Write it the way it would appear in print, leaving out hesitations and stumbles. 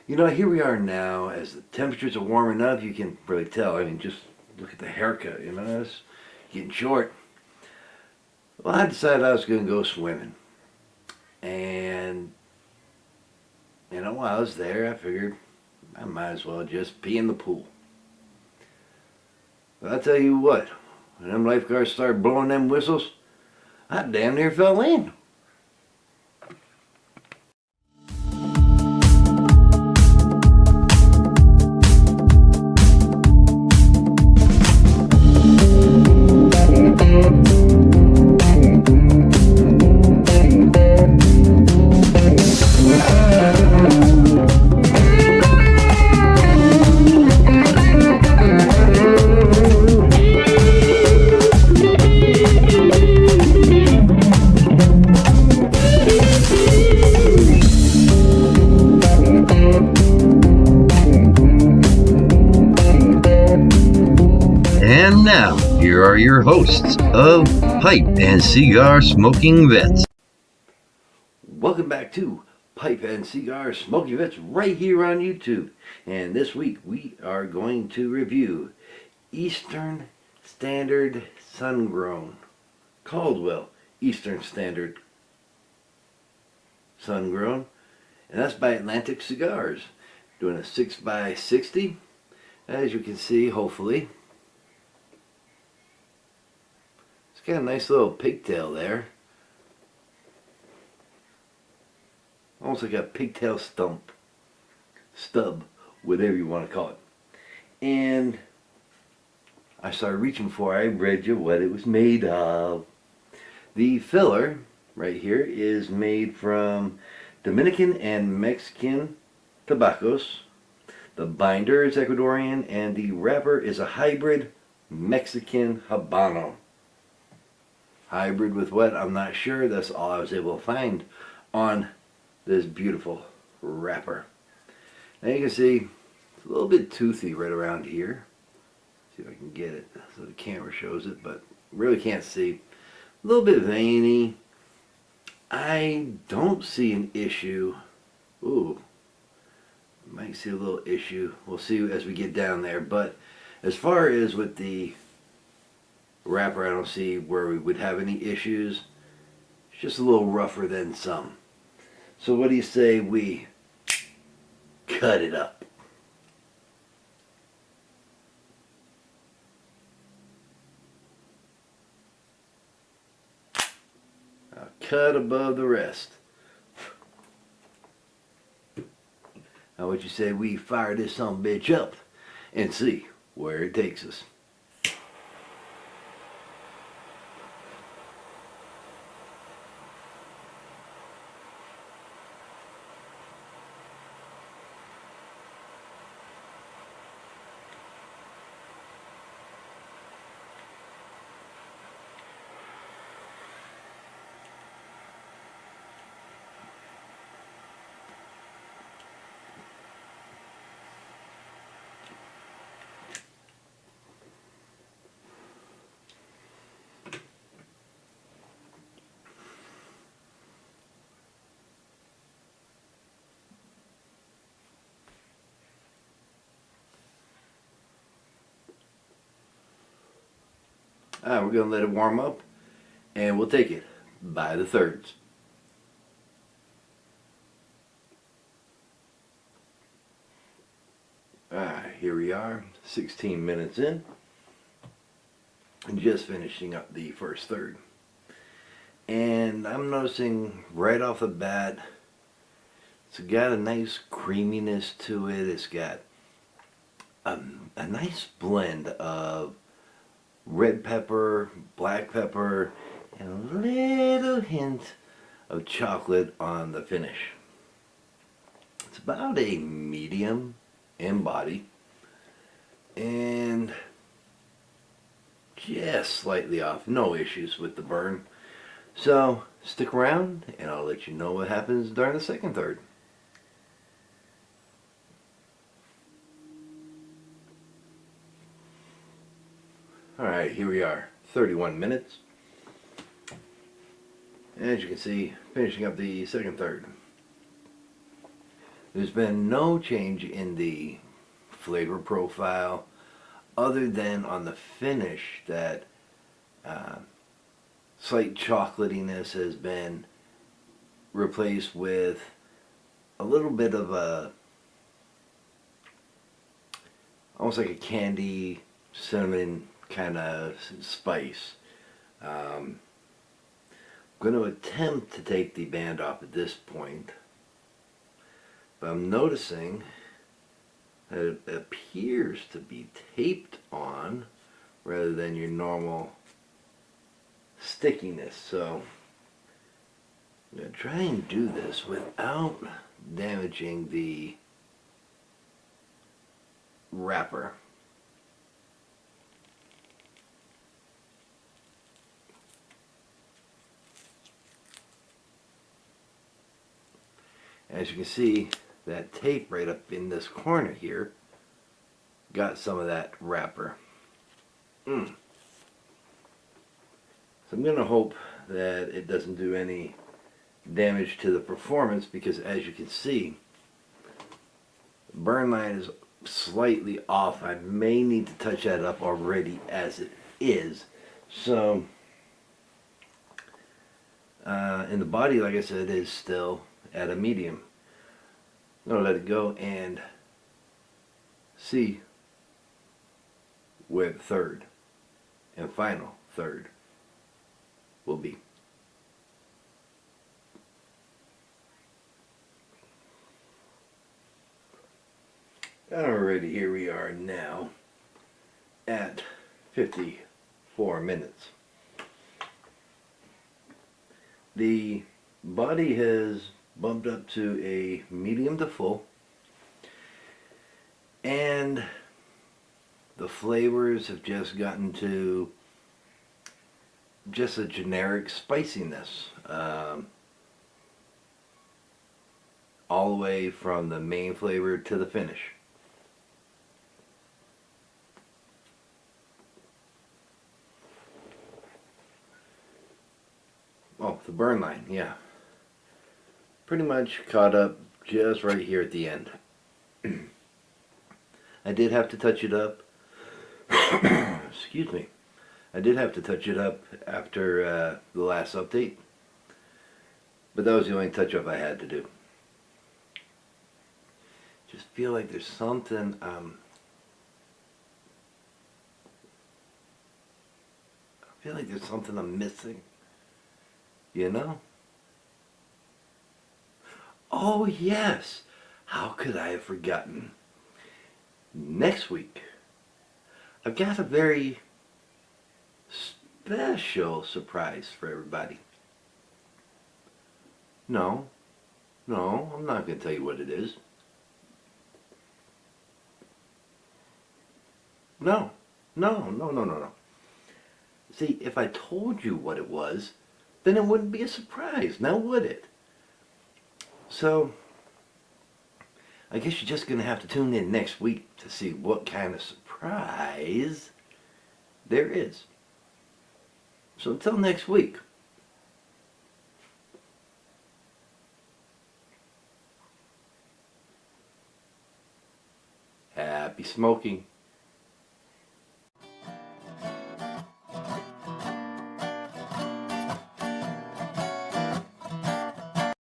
You know, here we are now. As the temperatures are warming up, you can really tell. I mean, just look at the haircut. You know, it's getting short. Well, I decided I was going to go swimming. And, while I was there, I figured I might as well just pee in the pool. But I'll tell you what, when them lifeguards started blowing them whistles, I damn near fell in. And now, here are your hosts of Pipe and Cigar Smoking Vets. Welcome back to Pipe and Cigar Smoking Vets right here on YouTube. And this week we are going to review Eastern Standard Sungrown. Caldwell Eastern Standard Sungrown. And that's by Atlantic Cigars. Doing a 6x60. As you can see, hopefully. It's got a nice little pigtail there. Almost like a pigtail stub, whatever you want to call it. And I started reaching for it. I read you what it was made of. The filler right here is made from Dominican and Mexican tobaccos. The binder is Ecuadorian, and the wrapper is a hybrid Mexican Habano. Hybrid with what? I'm not sure. That's all I was able to find on this beautiful wrapper. Now you can see it's a little bit toothy right around here. See if I can get it so the camera shows it, but really can't see. A little bit veiny. I don't see an issue. Ooh, might see a little issue. We'll see as we get down there. But as far as with the wrapper, I don't see where we would have any issues. It's just a little rougher than some. So what do you say we cut it up? A cut above the rest. Now what you say we fire this sumbitch up and see where it takes us. We're going to let it warm up, and we'll take it by the thirds. Alright, here we are, 16 minutes in, and just finishing up the first third. And I'm noticing right off the bat, it's got a nice creaminess to it. It's got a nice blend of red pepper, black pepper, and a little hint of chocolate on the finish. It's about a medium in body and just slightly off. No issues with the burn. So stick around and I'll let you know what happens during the second third. Alright, here we are, 31 minutes. As you can see, finishing up the second third. There's been no change in the flavor profile other than on the finish that uh, slight chocolatiness has been replaced with a little bit of a almost like a candy cinnamon kind of spice. I'm going to attempt to take the band off at this point, but I'm noticing that it appears to be taped on rather than your normal stickiness. So I'm going to try and do this without damaging the wrapper. As you can see, that tape right up in this corner here got some of that wrapper. So I'm going to hope that it doesn't do any damage to the performance, because as you can see, the burn line is slightly off. I may need to touch that up already as it is. So in the body, like I said, is still at a medium. I'm going to let it go and see where the third and final third will be. Alrighty, here we are now at 54 minutes. The body has bumped up to a medium to full, and the flavors have just gotten to just a generic spiciness, all the way from the main flavor to the finish. Oh, the burn line, yeah. Pretty much caught up just right here at the end. I did have to touch it up. Excuse me. I did have to touch it up after the last update, but that was the only touch up I had to do. Just feel like there's something I feel like there's something I'm missing. You know? Oh yes! How could I have forgotten? Next week, I've got a very special surprise for everybody. No, I'm not going to tell you what it is. No. See, if I told you what it was, then it wouldn't be a surprise, now would it? So, I guess you're just going to have to tune in next week to see what kind of surprise there is. So until next week, happy smoking.